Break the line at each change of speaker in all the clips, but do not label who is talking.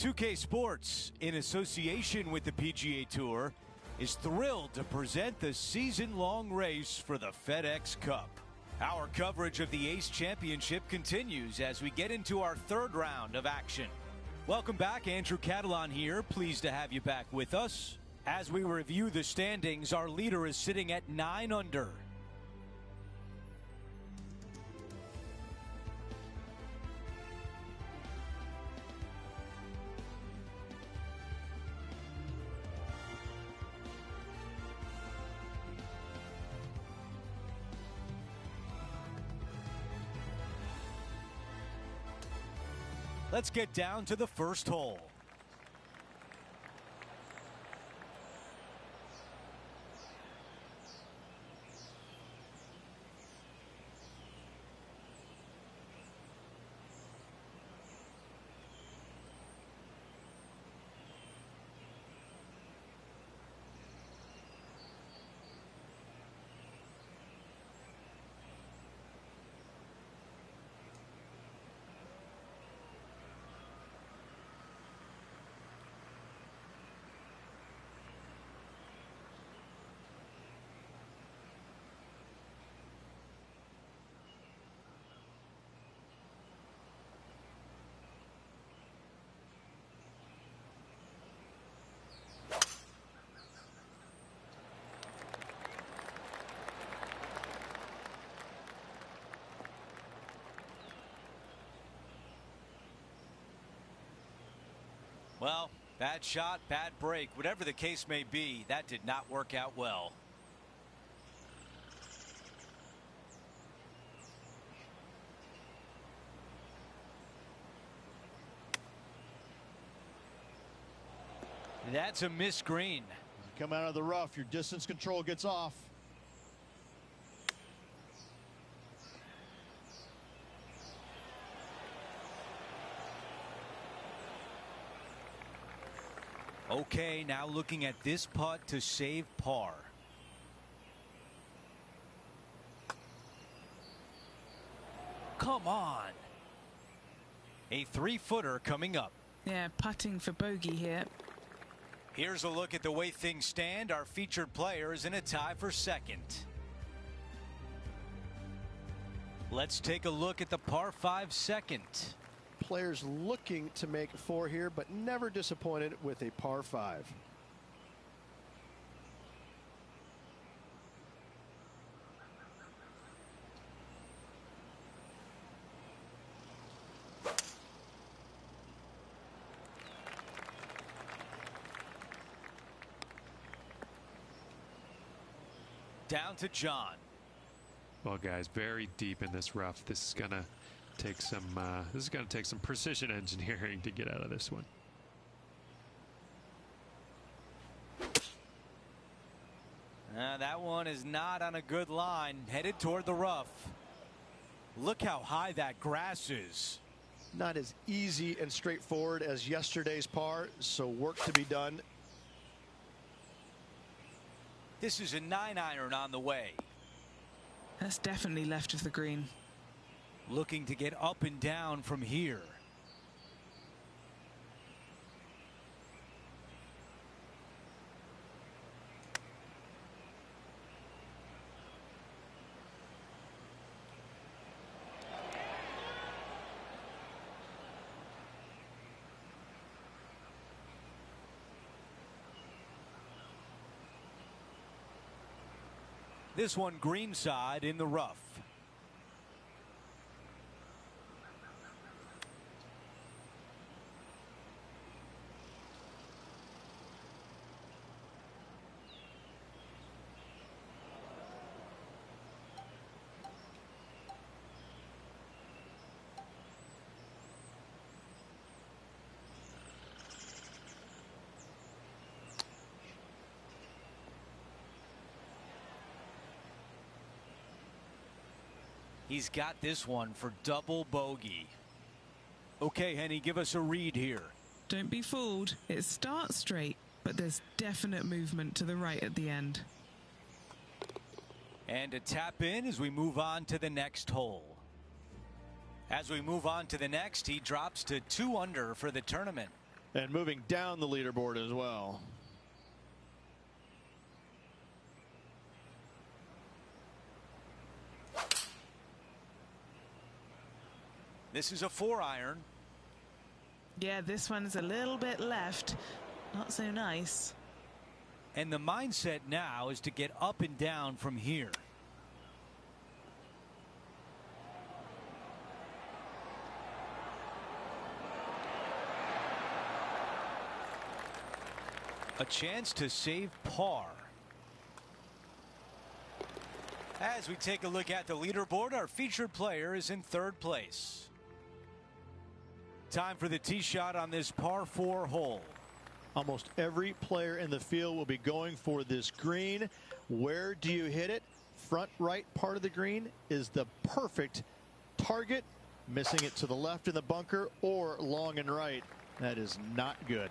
2K Sports, in association with the PGA Tour, is thrilled to present the season-long race for the FedEx Cup. Our coverage of the Ace Championship continues as we get into our third round of action. Welcome back, Andrew Catalon here. Pleased to have you back with us. As we review the standings, our leader is sitting at 9 under. Let's get down to the first hole. Well, bad shot, bad break. Whatever the case may be, that did not work out well. That's a missed green.
Come out of the rough, your distance control gets off.
Okay, now looking at this putt to save par. Come on. A 3-footer coming up.
Yeah, putting for bogey here.
Here's a look at the way things stand. Our featured player is in a tie for second. Let's take a look at the par 5 second.
Players looking to make 4 here, but never disappointed with a par 5.
Down to John.
Well, guys, very deep in this rough. This is gonna take some precision engineering to get out of this one.
That one is not on a good line, headed toward the rough. Look how high that grass is.
Not as easy and straightforward as yesterday's par, so work to be done.
This is a 9-iron on the way.
That's definitely left of the green.
Looking to get up and down from here. This one greenside in the rough. He's got this one for double bogey. Okay, Henny, give us a read here.
Don't be fooled. It starts straight, but there's definite movement to the right at the end.
And a tap in as we move on to the next hole. As we move on to the next, he drops to 2 under for the tournament.
And moving down the leaderboard as well.
This is a 4-iron.
Yeah, this one's a little bit left. Not so nice.
And the mindset now is to get up and down from here. A chance to save par. As we take a look at the leaderboard, our featured player is in 3rd place. Time for the tee shot on this par 4 hole.
Almost every player in the field will be going for this green. Where do you hit it? Front right part of the green is the perfect target. Missing it to the left in the bunker or long and right. That is not good.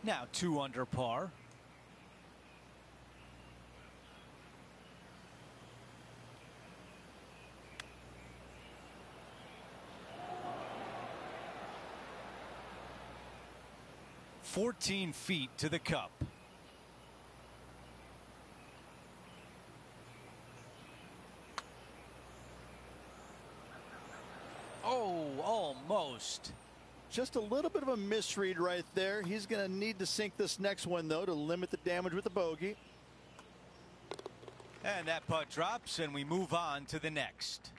Now 2 under par. "14 feet to the cup." Oh, almost.
Just a little bit of a misread right there. He's going to need to sink this next one, though, to limit the damage with the bogey.
And that putt drops, and we move on to the next.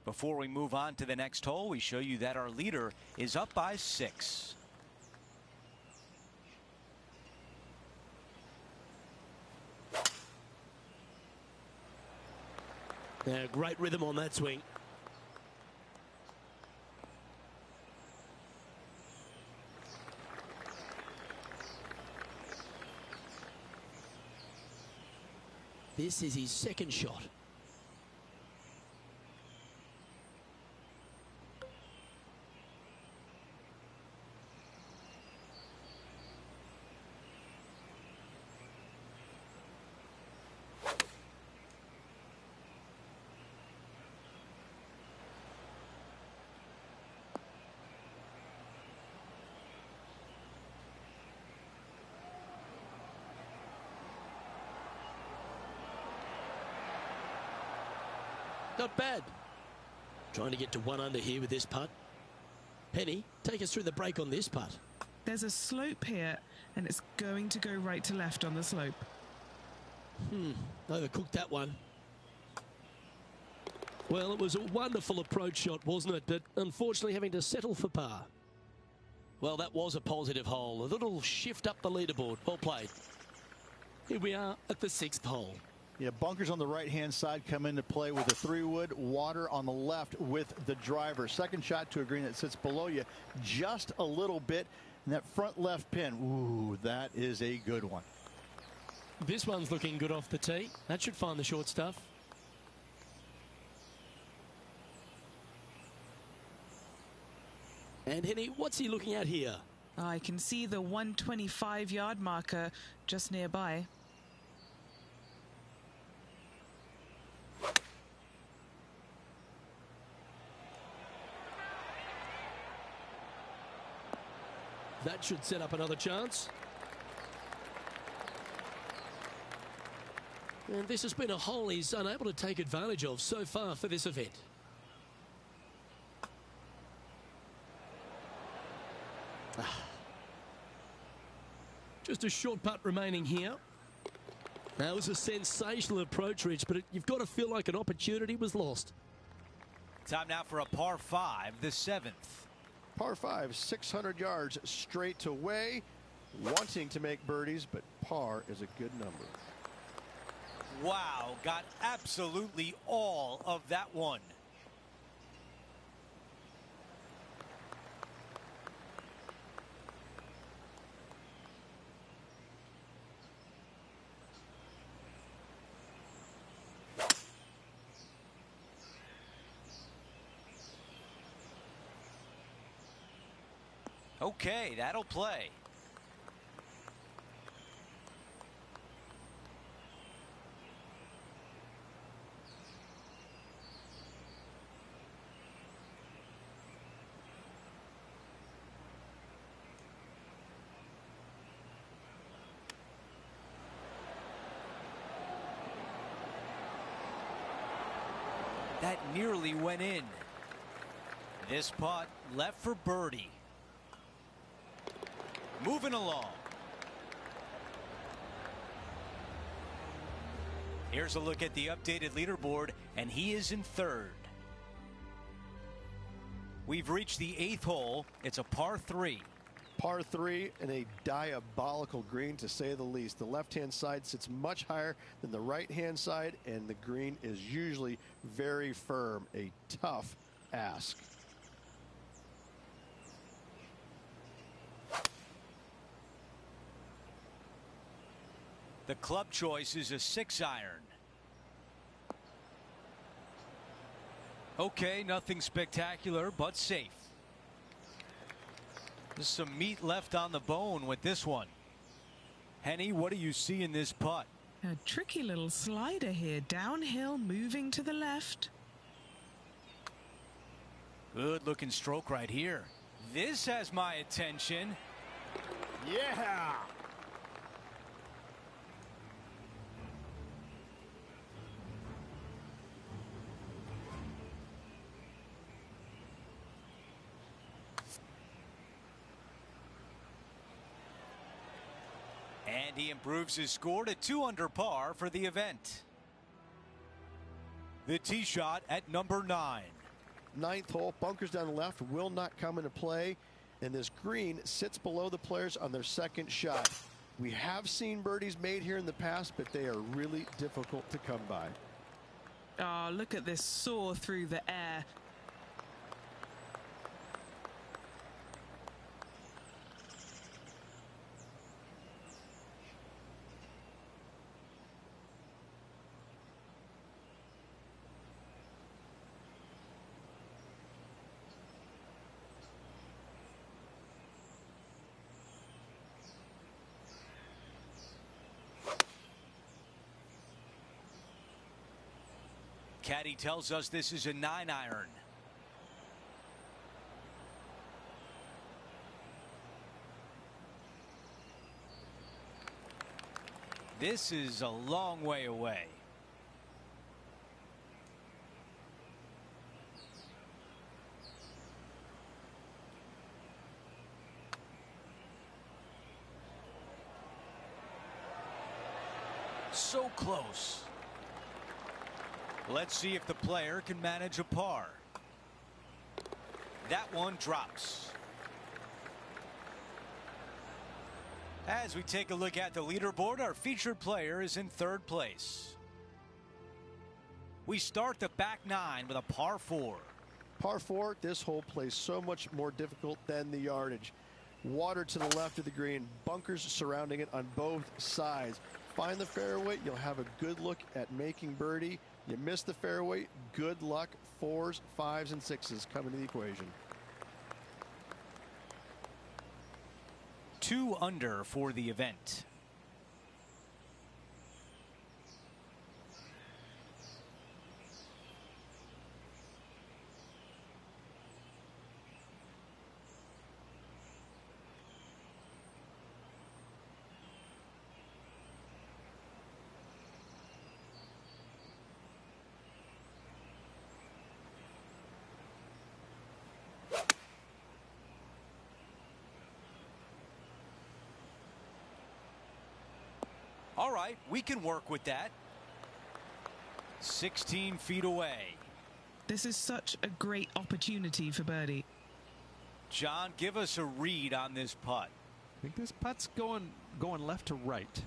Before we move on to the next hole, we show you that our leader is up by 6.
Yeah, great rhythm on that swing. This is his 2nd shot. Not bad. Trying to get to 1 under here with this putt. Penny, take us through the break on this putt.
There's a slope here, and it's going to go right to left on the slope.
Overcooked that one. Well, it was a wonderful approach shot, wasn't it? But unfortunately having to settle for par. Well, that was a positive hole. A little shift up the leaderboard. Well played. Here we are at the 6th hole.
Yeah, bunkers on the right-hand side come into play with the 3-wood, water on the left with the driver. Second shot to a green that sits below you just a little bit. And that front left pin, ooh, that is a good one.
This one's looking good off the tee. That should find the short stuff. And Henny, what's he looking at here?
I can see the 125-yard marker just nearby.
That should set up another chance. And this has been a hole he's unable to take advantage of so far for this event. Just a short putt remaining here. That was a sensational approach, Rich, but you've got to feel like an opportunity was lost.
Time now for a par 5, the 7th.
Par 5, 600 yards straight away. Wanting to make birdies, but par is a good number.
Wow, got absolutely all of that one. Okay, that'll play. That nearly went in. This putt left for birdie. Moving along. Here's a look at the updated leaderboard, and he is in third. We've reached the 8th hole. It's a par 3.
Par 3 and a diabolical green, to say the least. The left-hand side sits much higher than the right-hand side, and the green is usually very firm. A tough ask.
The club choice is a 6-iron. Okay, nothing spectacular, but safe. There's some meat left on the bone with this one. Henny, what do you see in this putt?
A tricky little slider here, downhill, moving to the left.
Good looking stroke right here. This has my attention.
Yeah!
And he improves his score to 2 under par for the event. The tee shot at number 9.
9th hole, bunkers down the left will not come into play, and this green sits below the players on their second shot. We have seen birdies made here in the past, but they are really difficult to come by.
Oh, look at this soar through the air.
Caddy tells us this is a 9-iron. This is a long way away. So close. Let's see if the player can manage a par. That one drops. As we take a look at the leaderboard, our featured player is in 3rd place. We start the back 9 with a par 4.
Par 4, this hole plays so much more difficult than the yardage. Water to the left of the green, bunkers surrounding it on both sides. Find the fairway, you'll have a good look at making birdie. You miss the fairway, good luck. 4s, 5s, and 6s come into the equation.
2 under for the event. All right, we can work with that. 16 feet away.
This is such a great opportunity for birdie.
John, give us a read on this putt.
I think this putt's going left to right.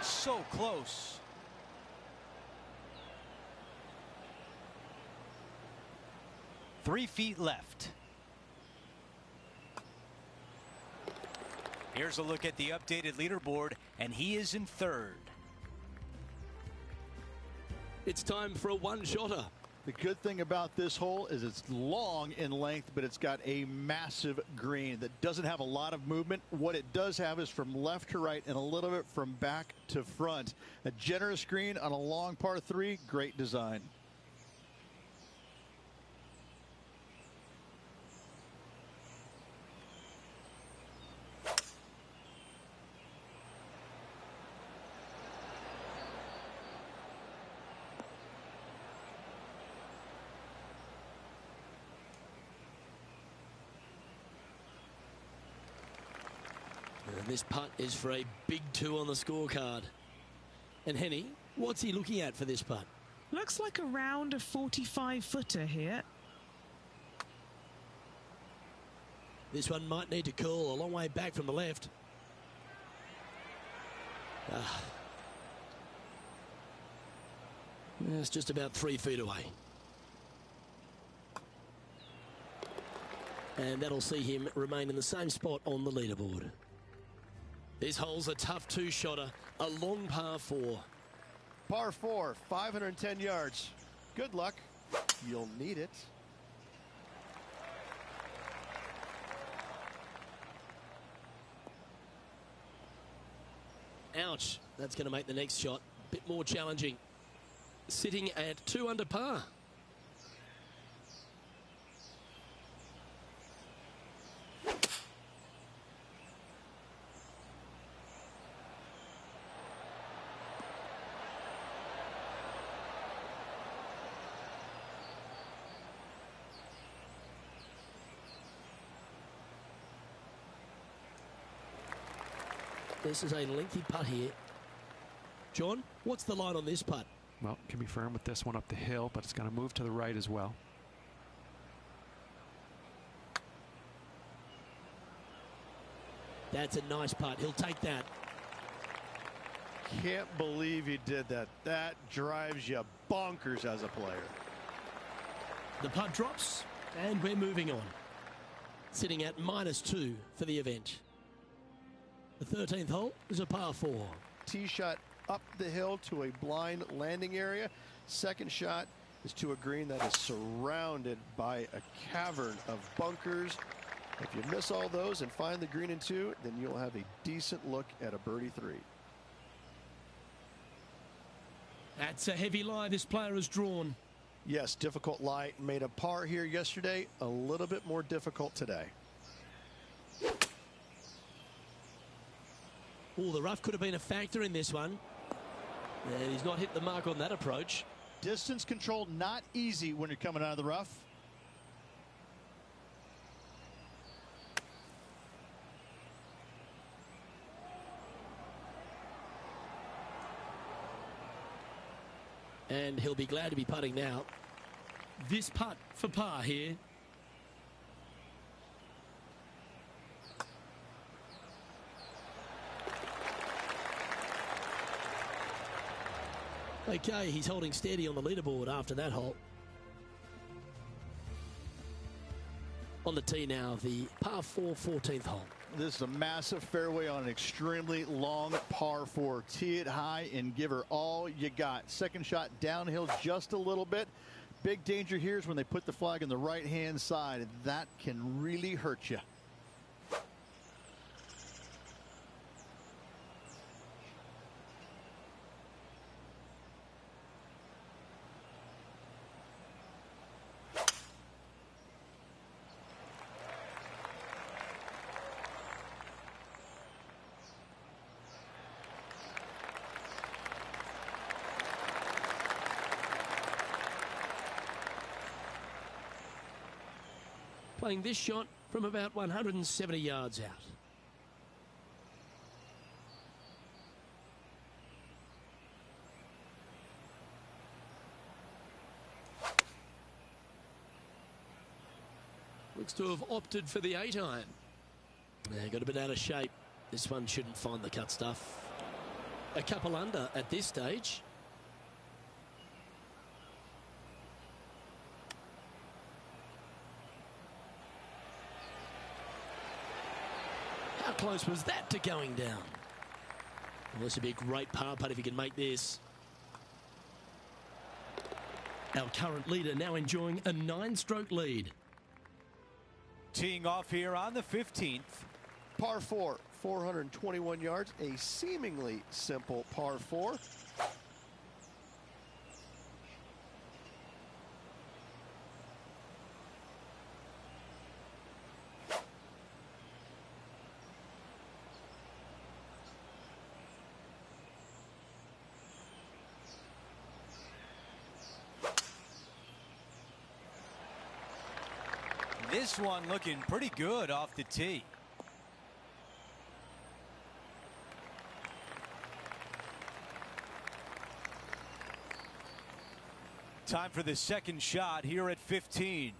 So close. Three feet left. Here's a look at the updated leaderboard, and he is in 3rd.
It's time for a one-shotter.
The good thing about this hole is it's long in length, but it's got a massive green that doesn't have a lot of movement. What it does have is from left to right and a little bit from back to front. A generous green on a long par 3, great design.
And this putt is for a big 2 on the scorecard. And Henny, what's he looking at for this putt?
Looks like around a 45-footer here.
This one might need to curl a long way back from the left. It's just about 3 feet away. And that'll see him remain in the same spot on the leaderboard. This hole's a tough 2-shotter, a long par 4.
Par 4, 510 yards. Good luck. You'll need it.
Ouch. That's going to make the next shot a bit more challenging. Sitting at 2 under par. This is a lengthy putt here. John, what's the line on this putt?
Well, can be firm with this one up the hill, but it's going to move to the right as well.
That's a nice putt. He'll take that.
Can't believe he did that. That drives you bonkers as a player.
The putt drops, and we're moving on. Sitting at -2 for the event. The 13th hole is a par 4.
Tee shot up the hill to a blind landing area. Second shot is to a green that is surrounded by a cavern of bunkers. If you miss all those and find the green in 2, then you'll have a decent look at a birdie 3.
That's a heavy lie this player has drawn.
Yes, difficult lie. Made a par here yesterday. A little bit more difficult today.
Oh, the rough could have been a factor in this one. And he's not hit the mark on that approach.
Distance control not easy when you're coming out of the rough.
And he'll be glad to be putting now. This putt for par here. Okay, he's holding steady on the leaderboard after that hole. On the tee now, the par 4 14th hole.
This is a massive fairway on an extremely long par 4. Tee it high and give her all you got. Second shot downhill just a little bit. Big danger here is when they put the flag on the right-hand side. That can really hurt you.
Playing this shot from about 170 yards out. Looks to have opted for the 8-iron. Yeah, got a bit out of shape. This one shouldn't find the cut stuff. A couple under at this stage. How close was that to going down? Well, this would be a great par putt if he can make this. Our current leader now enjoying a 9-stroke lead.
Teeing off here on the 15th.
Par 4, 421 yards, a seemingly simple par 4.
This one looking pretty good off the tee. Time for the second shot here at 15.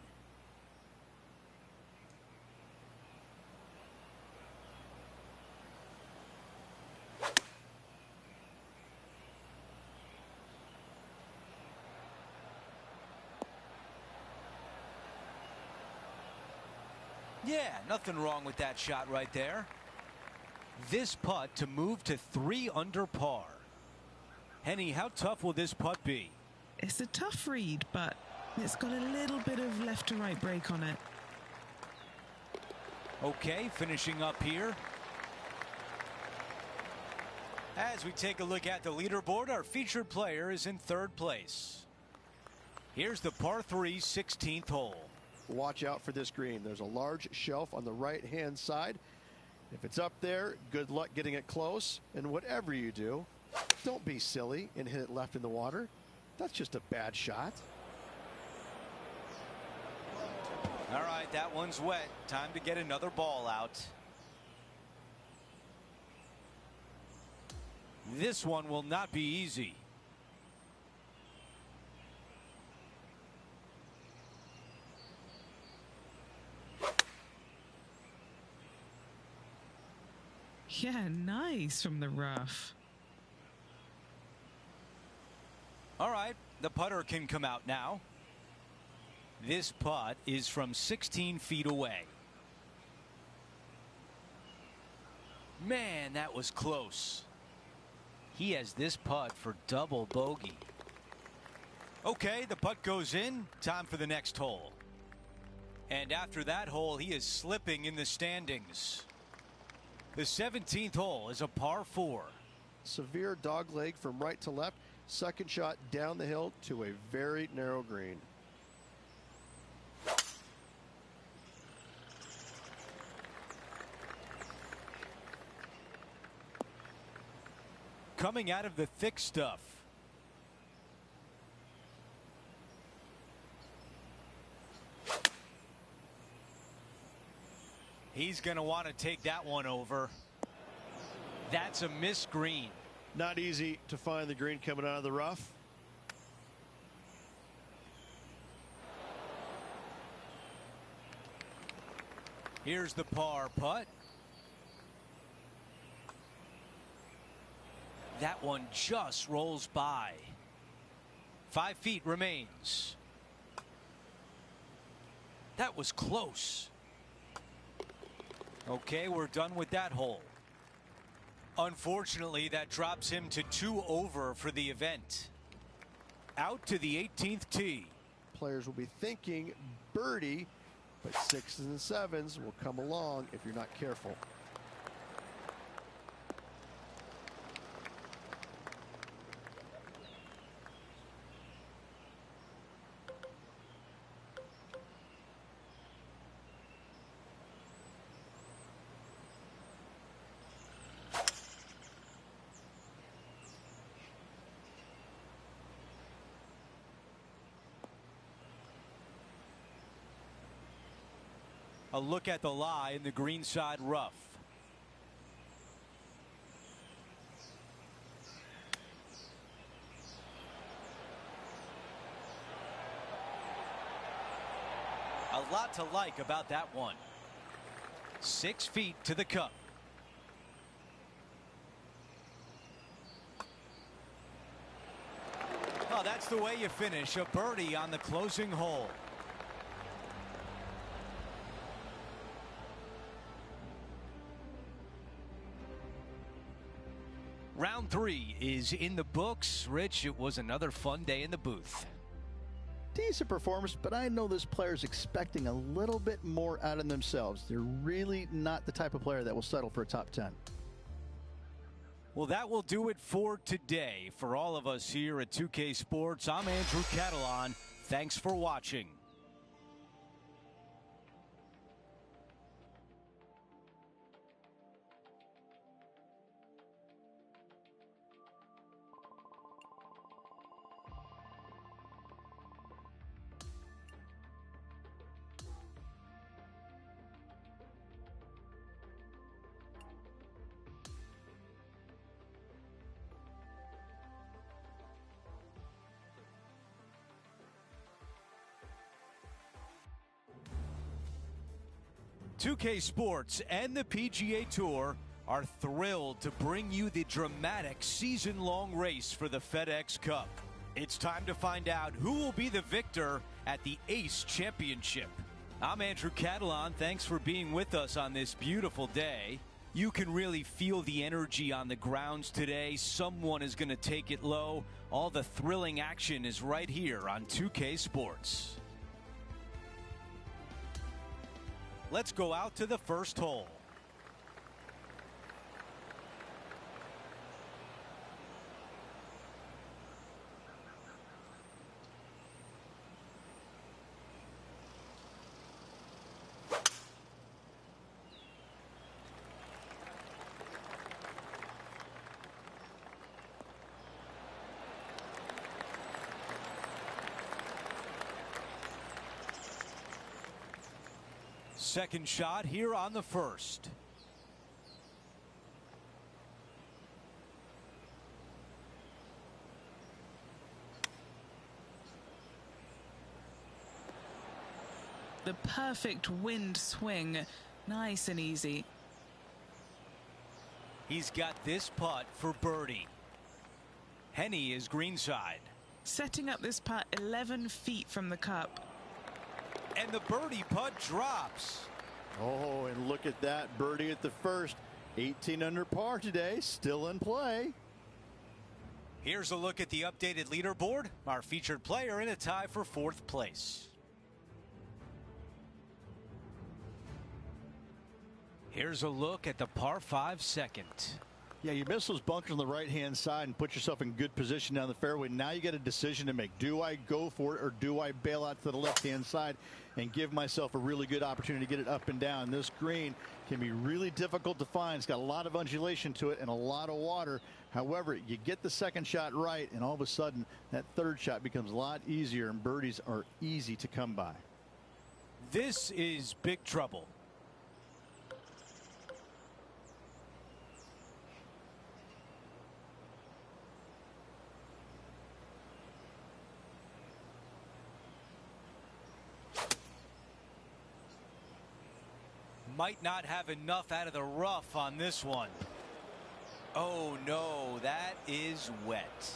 Yeah, nothing wrong with that shot right there. This putt to move to 3 under par. Henny, how tough will this putt be?
It's a tough read, but it's got a little bit of left to right break on it.
Okay, finishing up here. As we take a look at the leaderboard, our featured player is in 3rd place. Here's the par 3 16th hole.
Watch out for this green. There's a large shelf on the right-hand side. If it's up there, good luck getting it close. And whatever you do, don't be silly and hit it left in the water. That's just a bad shot.
All right, that one's wet. Time to get another ball out. This one will not be easy.
Yeah, nice from the rough.
All right, the putter can come out now. This putt is from 16 feet away. Man, that was close. He has this putt for double bogey. Okay, the putt goes in. Time for the next hole. And after that hole, he is slipping in the standings. The 17th hole is a par 4.
Severe dog leg from right to left. Second shot down the hill to a very narrow green.
Coming out of the thick stuff. He's going to want to take that one over. That's a missed green.
Not easy to find the green coming out of the rough.
Here's the par putt. That one just rolls by. 5 feet remains. That was close. Okay, we're done with that hole. Unfortunately, that drops him to 2 over for the event. Out to the 18th tee.
Players will be thinking birdie, but 6s and 7s will come along if you're not careful.
A look at the lie in the greenside rough. A lot to like about that one. 6 feet to the cup. Oh, that's the way you finish. A birdie on the closing hole. Round 3 is in the books. Rich, it was another fun day in the booth.
decent performance, but I know this player's expecting a little bit more out of themselves. They're really not the type of player that will settle for a top 10.
Well, that will do it for today. For all of us here at 2K Sports, I'm Andrew Catalon. Thanks for watching. .2K Sports and the PGA Tour are thrilled to bring you the dramatic season-long race for the FedEx Cup. It's time to find out who will be the victor at the Ace Championship. I'm Andrew Catalon. Thanks for being with us on this beautiful day. You can really feel the energy on the grounds today. Someone is going to take it low. All the thrilling action is right here on 2K Sports. Let's go out to the first hole. Second shot here on the first.
The perfect wind swing. Nice and easy.
He's got this putt for birdie. Hennie is greenside.
Setting up this putt 11 feet from the cup.
And the birdie putt drops.
Oh, and look at that birdie at the first. 18 under par today, still in play.
Here's a look at the updated leaderboard. Our featured player in a tie for 4th place. Here's a look at the par 5 second.
Yeah, you miss those bunkers on the right-hand side and put yourself in good position down the fairway. Now you got a decision to make. Do I go for it or do I bail out to the left-hand side and give myself a really good opportunity to get it up and down? This green can be really difficult to find. It's got a lot of undulation to it and a lot of water. However, you get the second shot right, and all of a sudden that third shot becomes a lot easier, and birdies are easy to come by.
This is big trouble. Might not have enough out of the rough on this one. Oh no, that is wet.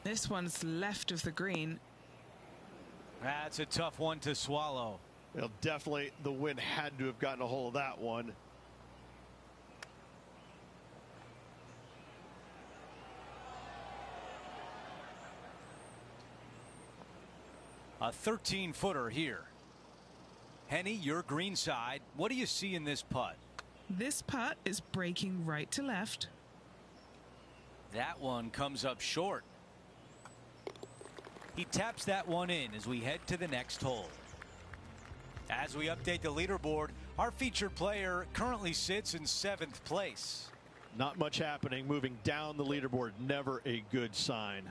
This one's left of the green.
That's a tough one to swallow.
Well, definitely the wind had to have gotten a hold of that one.
A 13-footer here. Hennie, your green side. What do you see in this putt?
This putt is breaking right to left.
That one comes up short. He taps that one in as we head to the next hole. As we update the leaderboard, our featured player currently sits in 7th place.
Not much happening moving down the leaderboard. Never a good sign.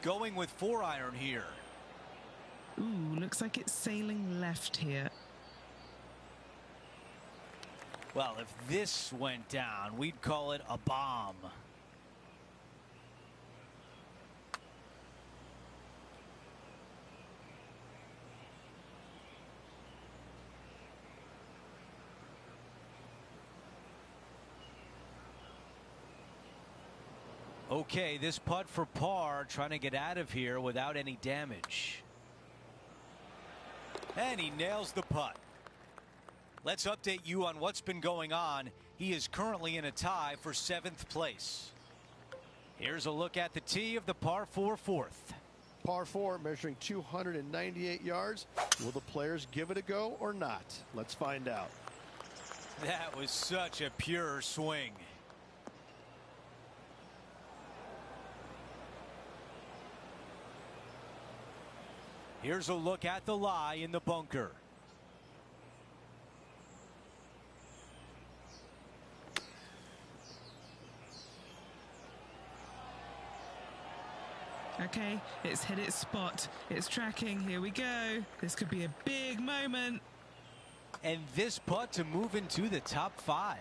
Going with 4-iron here.
Ooh, looks like it's sailing left here.
Well, if this went down, we'd call it a bomb. Okay, this putt for par, trying to get out of here without any damage. And he nails the putt. Let's update you on what's been going on. He is currently in a tie for 7th place. Here's a look at the tee of the par 4 fourth.
Par 4 measuring 298 yards. Will the players give it a go or not? Let's find out.
That was such a pure swing. Here's a look at the lie in the bunker.
Okay, it's hit its spot. It's tracking. Here we go. This could be a big moment.
And this putt to move into the top 5.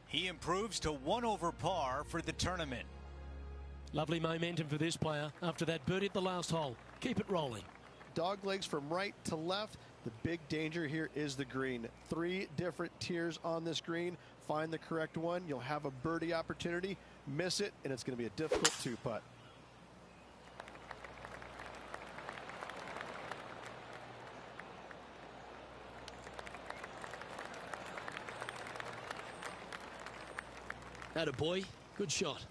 He improves to 1 over par for the tournament.
Lovely momentum for this player after that birdie at the last hole. Keep it rolling.
Dog legs from right to left. The big danger here is the green. 3 different tiers on this green. Find the correct one. You'll have a birdie opportunity. Miss it, and it's going to be a difficult 2-putt.
Attaboy, good shot.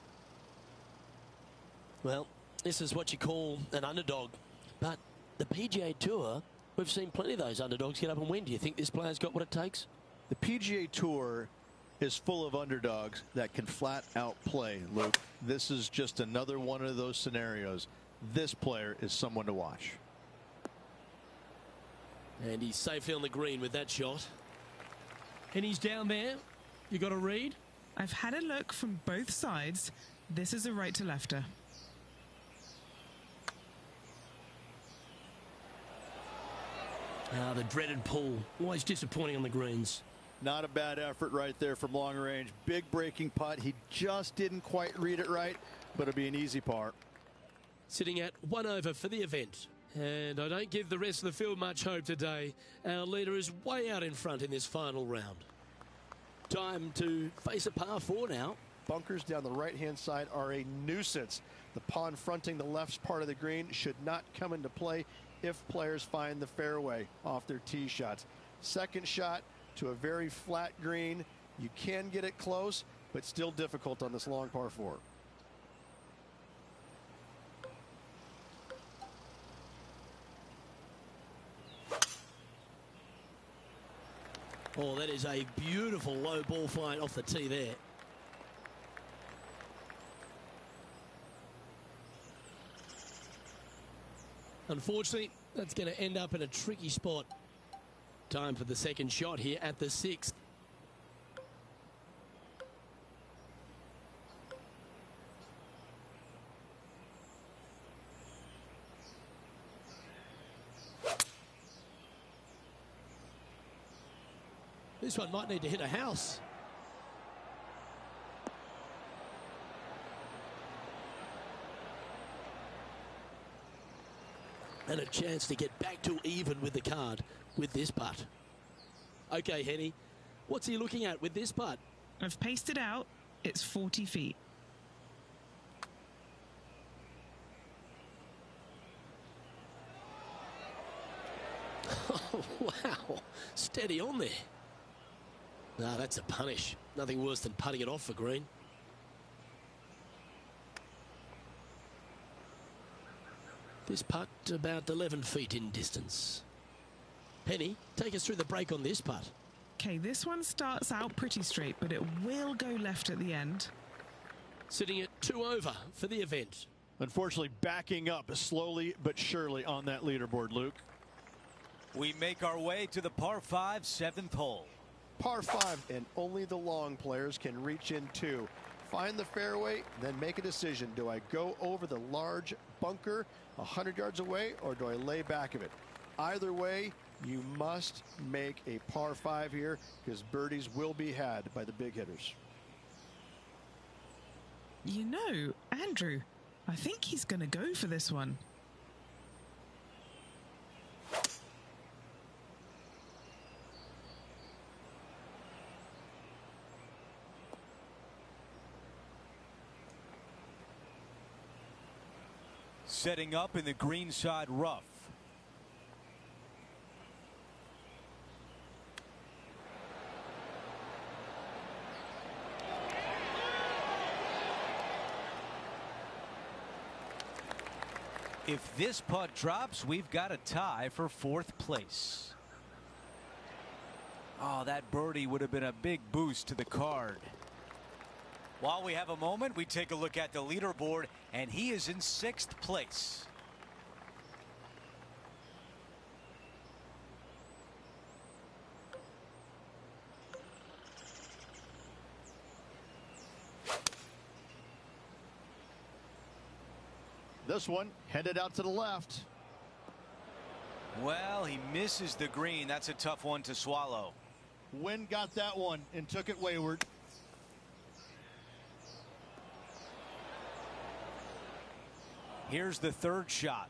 Well, this is what you call an underdog. But the PGA Tour, we've seen plenty of those underdogs get up and win. Do you think this player's got what it takes?
The PGA Tour is full of underdogs that can flat out play, Luke. This is just another one of those scenarios. This player is someone to watch.
And he's safely on the green with that shot. And he's down there. You got a read?
I've had a look from both sides. This is a right to lefter.
Ah, the dreaded pull. Always disappointing on the greens.
Not a bad effort right there from long range. Big breaking putt. He just didn't quite read it right, but it'll be an easy par.
Sitting at 1 over for the event. And I don't give the rest of the field much hope today. Our leader is way out in front in this final round. Time to face a par 4 now.
Bunkers down the right-hand side are a nuisance. The pond fronting the left part of the green should not come into play if players find the fairway off their tee shots. Second shot to a very flat green. You can get it close, but still difficult on this long par 4.
Oh, that is a beautiful low ball flight off the tee there. Unfortunately, that's going to end up in a tricky spot. Time for the second shot here at the 6th. This one might need to hit a house. And a chance to get back to even with the card with this putt. Okay, Henny, what's he looking at with this putt?
I've paced it out. It's 40 feet.
Oh, wow. Steady on there. No, that's a punish. Nothing worse than putting it off for green. This putt about 11 feet in distance. Penny, take us through the break on this putt.
Okay, this one starts out pretty straight, but it will go left at the end.
Sitting at 2 over for the event.
Unfortunately, backing up slowly but surely on that leaderboard, Luke.
We make our way to the par 5 7th hole.
Par 5, and only the long players can reach in 2. Find the fairway, then make a decision. Do I go over the large bunker 100 yards away, or do I lay back of it? Either way, you must make a par 5 here because birdies will be had by the big hitters.
You know, Andrew, I think he's going to go for this one.
Setting up in the greenside rough. If this putt drops, we've got a tie for 4th place. Oh, that birdie would have been a big boost to the card. While we have a moment, we take a look at the leaderboard, and he is in 6th place.
This one headed out to the left.
Well, he misses the green. That's a tough one to swallow.
Wind got that one and took it wayward.
Here's the 3rd shot.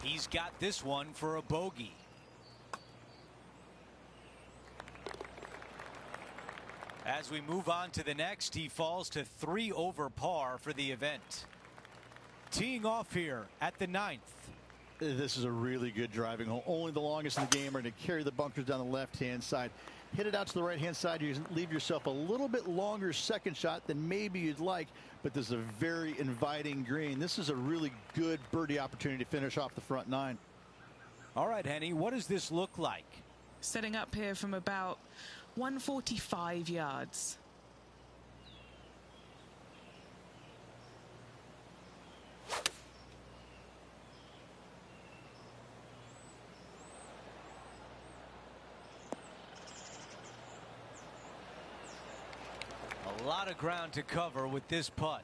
He's got this one for a bogey. As we move on to the next, he falls to 3 over par for the event. Teeing off here at the 9th.
This is a really good driving hole. Only the longest in the game are to carry the bunkers down the left-hand side. Hit it out to the right-hand side. You leave yourself a little bit longer second shot than maybe you'd like, but this is a very inviting green. This is a really good birdie opportunity to finish off the front 9.
All right, Henny, what does this look like?
Setting up here from about 145 yards.
A lot of ground to cover with this putt.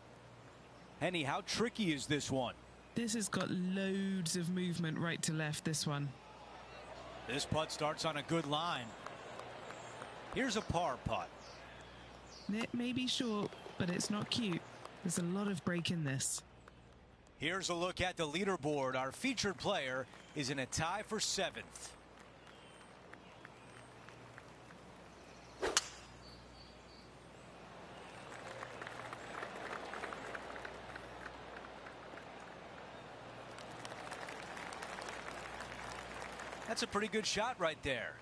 Henny, how tricky is this one?
This has got loads of movement right to left, this one.
This putt starts on a good line. Here's a par putt.
It may be short, but it's not cute. There's a lot of break in this.
Here's a look at the leaderboard. Our featured player is in a tie for 7th. That's a pretty good shot right there.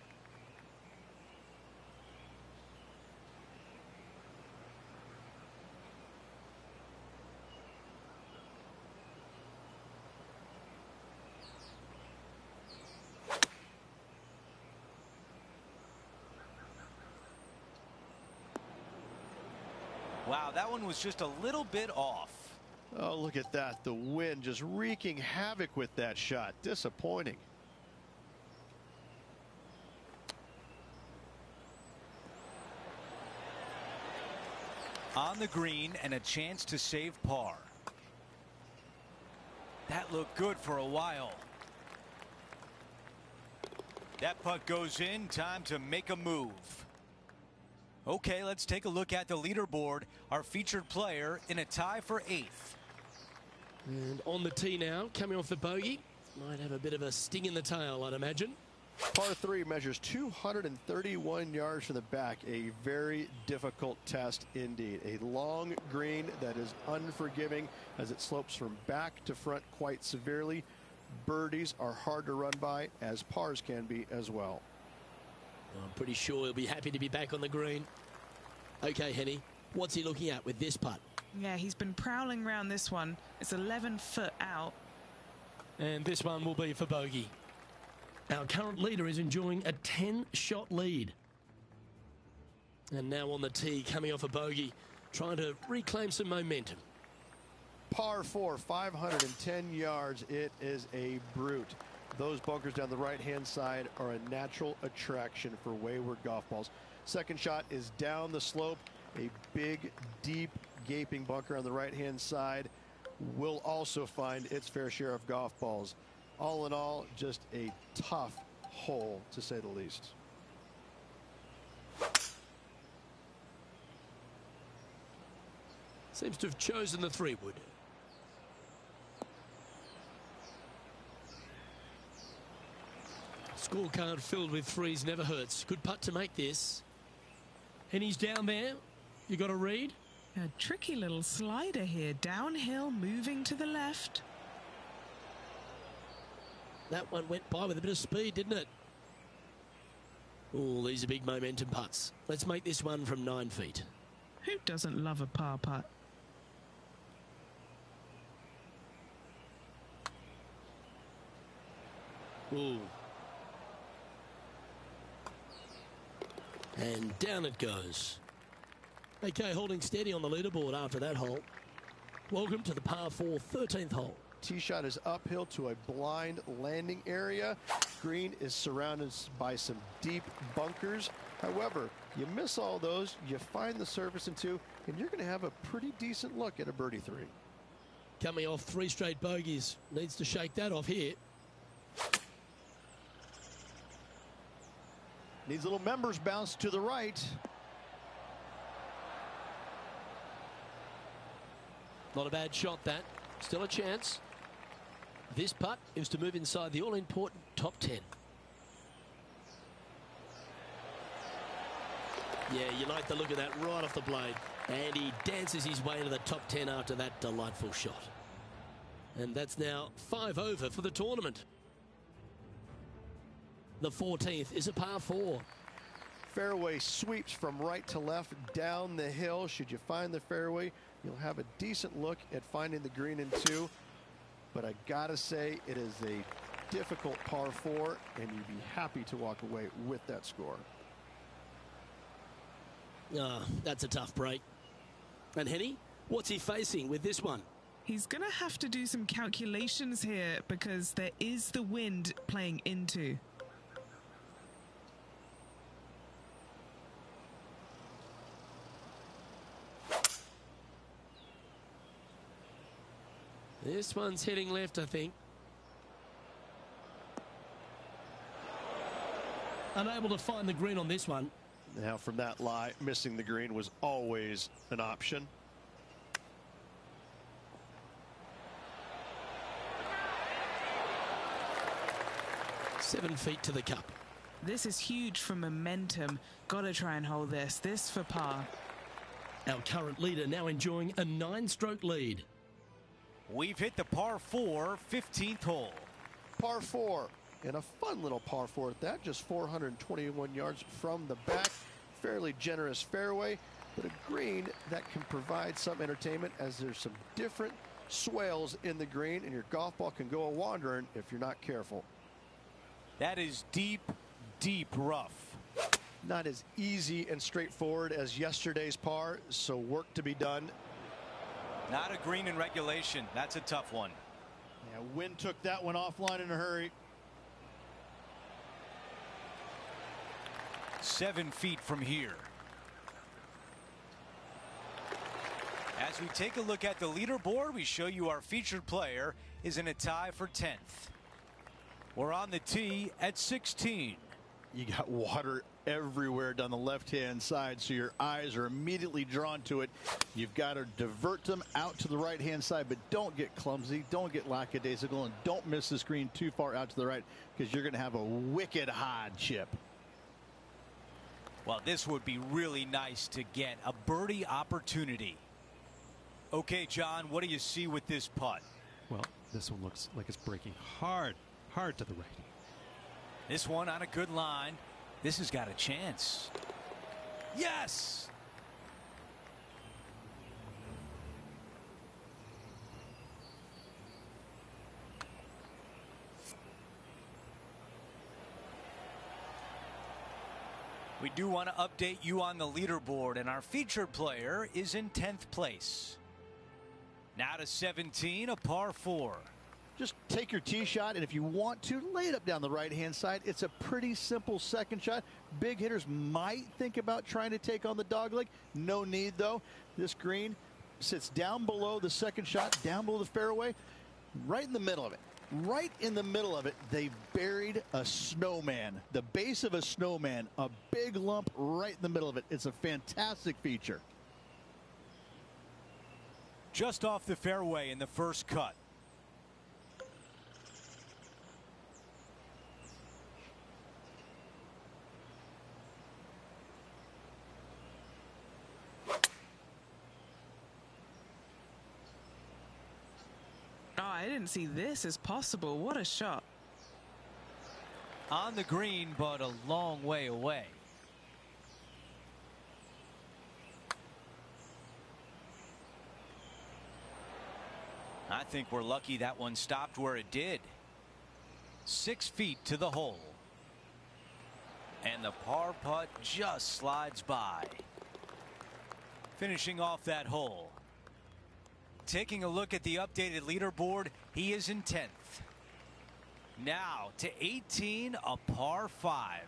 Wow, that one was just a little bit off.
Oh, look at that. The wind just wreaking havoc with that shot. Disappointing.
On the green and a chance to save par. That looked good for a while. That putt goes in. Time to make a move. Okay, let's take a look at the leaderboard. Our featured player in a tie for 8th.
And on the tee now, coming off the bogey. Might have a bit of a sting in the tail, I'd imagine.
Par 3 measures 231 yards from the back. A very difficult test indeed. A long green that is unforgiving as it slopes from back to front quite severely. Birdies are hard to run by, as pars can be as well.
I'm pretty sure he'll be happy to be back on the green. Okay, Henny, what's he looking at with this putt?
Yeah, he's been prowling around this one. It's 11 foot out.
And this one will be for bogey. Our current leader is enjoying a 10-shot lead. And now on the tee, coming off a bogey, trying to reclaim some momentum.
Par 4, 510 yards. It is a brute. Those bunkers down the right-hand side are a natural attraction for wayward golf balls. Second shot is down the slope. A big, deep gaping bunker on the right-hand side will also find its fair share of golf balls. All in all, just a tough hole, to say the least.
Seems to have chosen the 3-wood. Scorecard filled with threes never hurts. Good putt to make this. And he's down there. You got a read?
A tricky little slider here. Downhill, moving to the left.
That one went by with a bit of speed, didn't it? Oh, these are big momentum putts. Let's make this one from 9 feet.
Who doesn't love a par putt?
Ooh. And down it goes. Okay, holding steady on the leaderboard after that hole. Welcome to the par 4 13th hole.
Tee shot is uphill to a blind landing area. Green is surrounded by some deep bunkers. However, you miss all those, you find the surface in 2, and you're going to have a pretty decent look at a birdie 3.
Coming off 3 straight bogeys. Needs to shake that off here.
Needs a little members bounce to the right.
Not a bad shot, that. Still a chance. This putt is to move inside the all-important top 10. Yeah, you like the look of that right off the blade. And he dances his way to the top 10 after that delightful shot. And that's now 5 over for the tournament. The 14th is a par 4.
Fairway sweeps from right to left down the hill. Should you find the fairway, you'll have a decent look at finding the green in 2. But I gotta say, it is a difficult par 4, and you'd be happy to walk away with that score.
That's a tough break. And Henny, what's he facing with this one?
He's going to have to do some calculations here because there is the wind playing into.
This one's heading left, I think. Unable to find the green on this one.
Now from that lie, missing the green was always an option.
Seven feet to the cup.
This is huge for momentum. Got to try and hold this. This for par.
Our current leader now enjoying a 9-stroke lead.
We've hit the par 4 15th hole.
Par 4, and a fun little par 4 at that, just 421 yards from the back. Fairly generous fairway, but a green that can provide some entertainment as there's some different swales in the green, and your golf ball can go a-wandering if you're not careful.
That is deep, deep rough.
Not as easy and straightforward as yesterday's par, so work to be done.
Not a green in regulation. That's a tough one.
Yeah, wind took that one offline in a hurry.
7 feet from here. As we take a look at the leaderboard, we show you our featured player is in a tie for 10th. We're on the tee at 16.
You got water everywhere down the left-hand side, so your eyes are immediately drawn to it. You've got to divert them out to the right-hand side, but don't get clumsy, don't get lackadaisical, and don't miss the screen too far out to the right, because you're going to have a wicked hard chip.
Well, this would be really nice to get a birdie opportunity. Okay, John, what do you see with this putt?
Well, this one looks like it's breaking hard to the right.
This one on a good line. This has got a chance. Yes! We do want to update you on the leaderboard, and our featured player is in 10th place. Now to 17, a par 4.
Just take your tee shot, and if you want to, lay it up down the right-hand side. It's a pretty simple second shot. Big hitters might think about trying to take on the dogleg. No need, though. This green, sits down below the second shot, down below the fairway, right in the middle of it. Right in the middle of it, they buried a snowman, the base of a snowman, a big lump right in the middle of it. It's a fantastic feature.
Just off the fairway in the first cut.
Oh, I didn't see this as possible. What a shot.
On the green, but a long way away. I think we're lucky that one stopped where it did. 6 feet to the hole. And the par putt just slides by. Finishing off that hole. Taking a look at the updated leaderboard, he is in 10th. Now to 18, a par 5.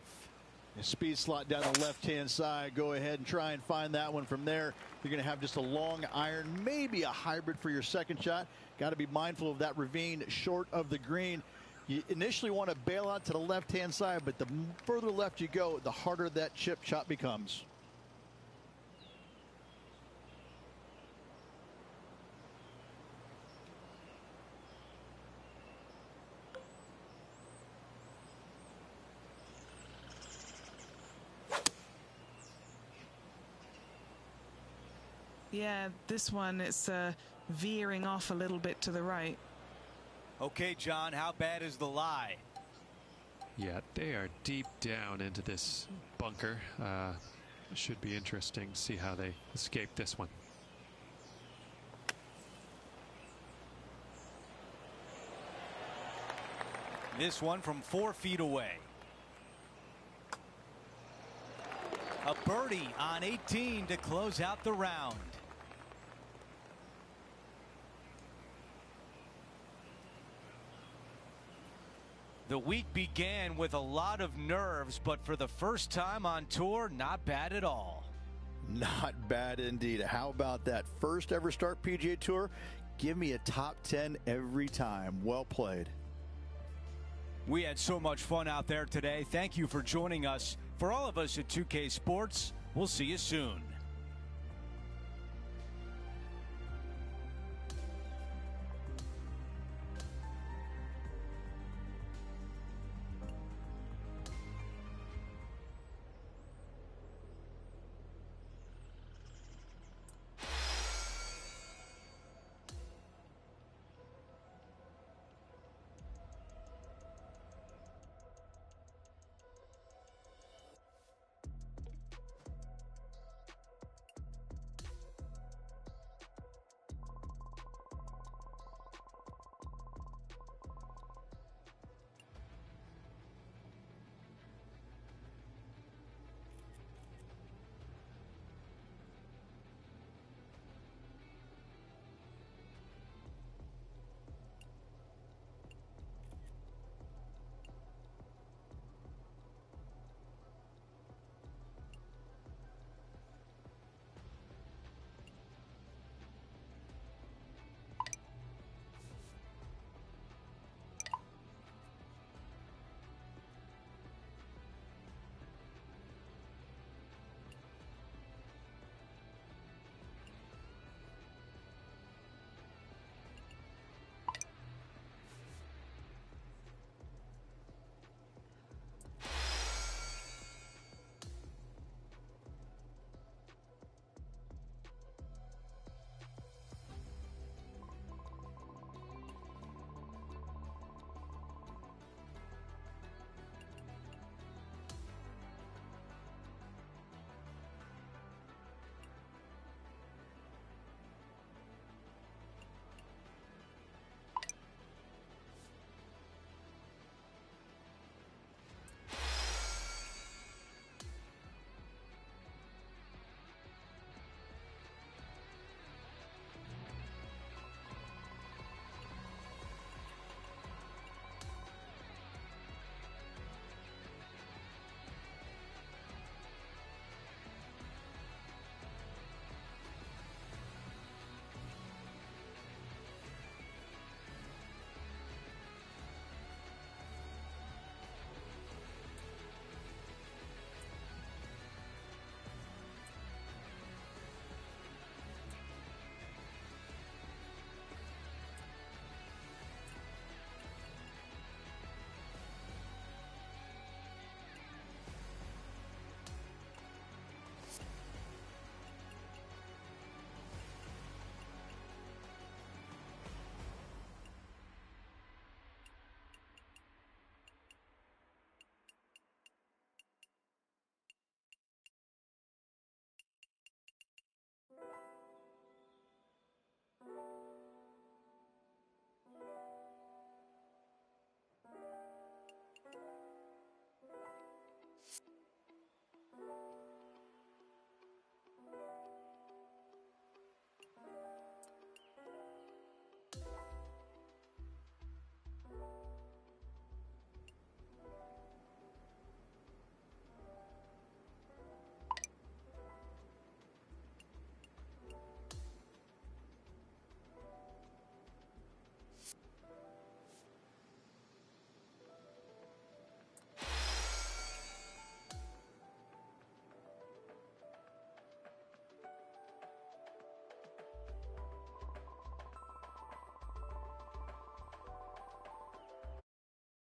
The speed slot down the left-hand side. Go ahead and try and find that one from there. You're going to have just a long iron, maybe a hybrid for your second shot. Got to be mindful of that ravine short of the green. You initially want to bail out to the left-hand side, but the further left you go, the harder that chip shot becomes.
Yeah, this one, it's veering off a little bit to the right.
Okay, John, how bad is the lie?
Yeah, they are deep down into this bunker. Should be interesting to see how they escape this one.
This one from 4 feet away. A birdie on 18 to close out the round. The week began with a lot of nerves, but for the first time on tour, not bad at all.
Not bad indeed. How about that? First ever start PGA Tour? Give me a top 10 every time. Well played.
We had so much fun out there today. Thank you for joining us. For all of us at 2K Sports, we'll see you soon.